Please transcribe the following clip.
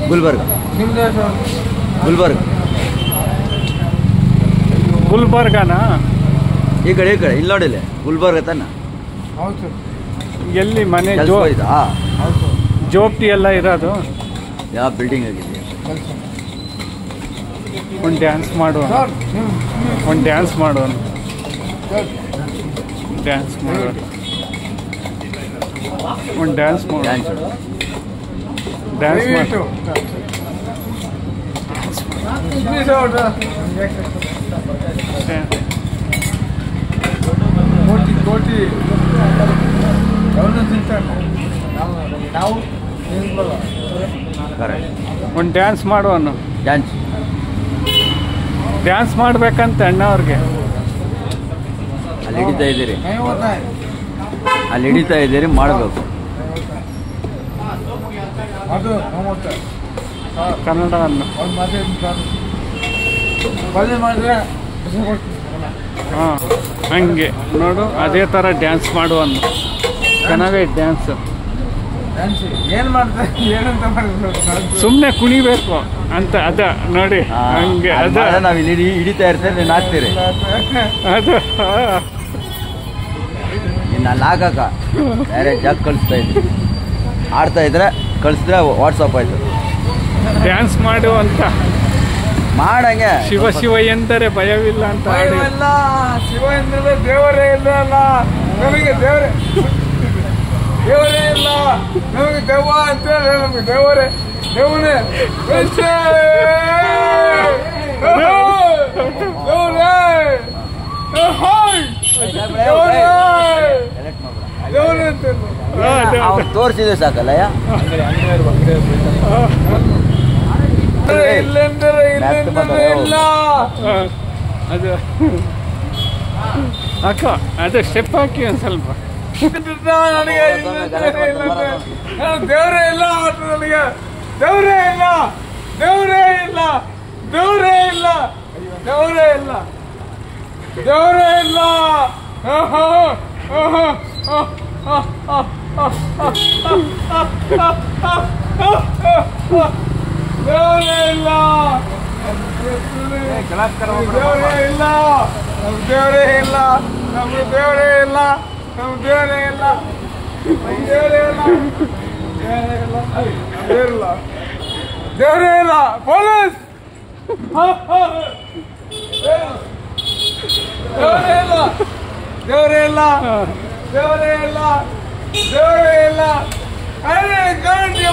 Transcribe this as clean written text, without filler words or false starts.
ಗುಲ್ಬರ್ಗ. ಗುಲ್ಬರ್ಗನಾ? ಈ ಕಡೆ ಇಲ್ಲಿ ನೋಡಿಲ್ಲ, ಗುಲ್ಬರ್ಗ ತಾನ. ಎಲ್ಲಿ ಮನೆ? ಜೋಪ್ಟಿ ಎಲ್ಲ ಇರೋದು ಯಾವ ಬಿಲ್ಡಿಂಗ್ ಆಗಿದೆ? ಒಂದು ಡ್ಯಾನ್ಸ್ ಮಾಡುವ, ಒಂದು ಡ್ಯಾನ್ಸ್ ಮಾಡುವ, ಡ್ಯಾನ್ಸ್ ಮಾಡುವ, ಒಂದು ಡ್ಯಾನ್ಸ್ ಮಾಡುವ, ಡ್ಯಾನ್ಸ್ ಮಾಡು. ಒಂದು ಡ್ಯಾನ್ಸ್ ಮಾಡುವನು. ಡ್ಯಾನ್ಸ್ ಮಾಡ್ಬೇಕಂತ ಅಣ್ಣವ್ರಿಗೆ. ಅಲ್ಲಿ ಹಿಡಿತಾ ಇದ್ದೀರಿ ಮಾಡಬೇಕು. ಕನ್ನಡವನ್ನು ಹಾಂ ಹಂಗೆ ನೋಡು, ಅದೇ ಥರ ಡ್ಯಾನ್ಸ್ ಮಾಡುವನು. ಚೆನ್ನಾಗೈತೆ ಡ್ಯಾನ್ಸ್. ಸುಮ್ಮನೆ ಕುಣಿಬೇಕು ಅಂತ ಅದ ನೋಡಿ, ಹಂಗೆ ಅದ. ನಾವು ಹಿಡಿತಾ ಇರ್ತೇವೆ, ನಾಚ್ತೀರಿ. ಅದು ನಾನು ಹಾಕಕ್ಕ ಬೇರೆ ಜಾಗ ಕಳಿಸ್ತಾ ಇದ್ವಿ. ಆಡ್ತಾ ಇದ್ರೆ ಕಳಿಸಿದ್ರೆ ವಾಟ್ಸಪ್ ಆಯ್ತು. ಡ್ಯಾನ್ಸ್ ಮಾಡು ಅಂತ ಮಾಡಂಗೆ. ಶಿವ ಶಿವ ಎಂದರೆ ಭಯವಿಲ್ಲ ಅಂತ. ಶಿವ ಎಂದರೆ ದೇವರೇ ಇಲ್ಲ, ನಮಗೆ ದೇವರೇ ಇಲ್ಲ, ನಮಗೆ ದೆವ್ವ ಅಂತ ನಮಗೆ ದೇವರೇ ತೋರಿಸಿದ್ರೆ ಸಾಕಲ್ಲ. ಅದು ಅಕ್ಕ, ಅದು ಸ್ಟೆಪ್ ಹಾಕಿ ಒಂದು ಸ್ವಲ್ಪ. ದೇವರೇ ಇಲ್ಲ, ನನಗೆ ದೇವರೇ ಇಲ್ಲ, ದೇವರೇ ಇಲ್ಲ, ದೇವರೇ ಇಲ್ಲ, ದೇವರೇ ಇಲ್ಲ, ದೇವರೇ ಇಲ್ಲ. ದೇವರೇ ಇಲ್ಲ, ದೇವರೇ ಇಲ್ಲ, ನಮ್ಗೆ ದೇವರೇ ಇಲ್ಲ, ನಮ್ಗೆ ದೇವರೇ ಇಲ್ಲ, ನಮ್ಗೆ ದೇವರೇ ಇಲ್ಲ, ದೇವರೇ ಇಲ್ಲ, ದೇವರೇ ಇಲ್ಲ. ಪೊಲೀಸ್ ದೇವರೇ ಇಲ್ಲ, ದೇವರೇ ಇಲ್ಲ, ದೇವರೇ ಇಲ್ಲ, ದೇವರೇ ಇಲ್ಲ. ಅರೆ ಗಂಟೆ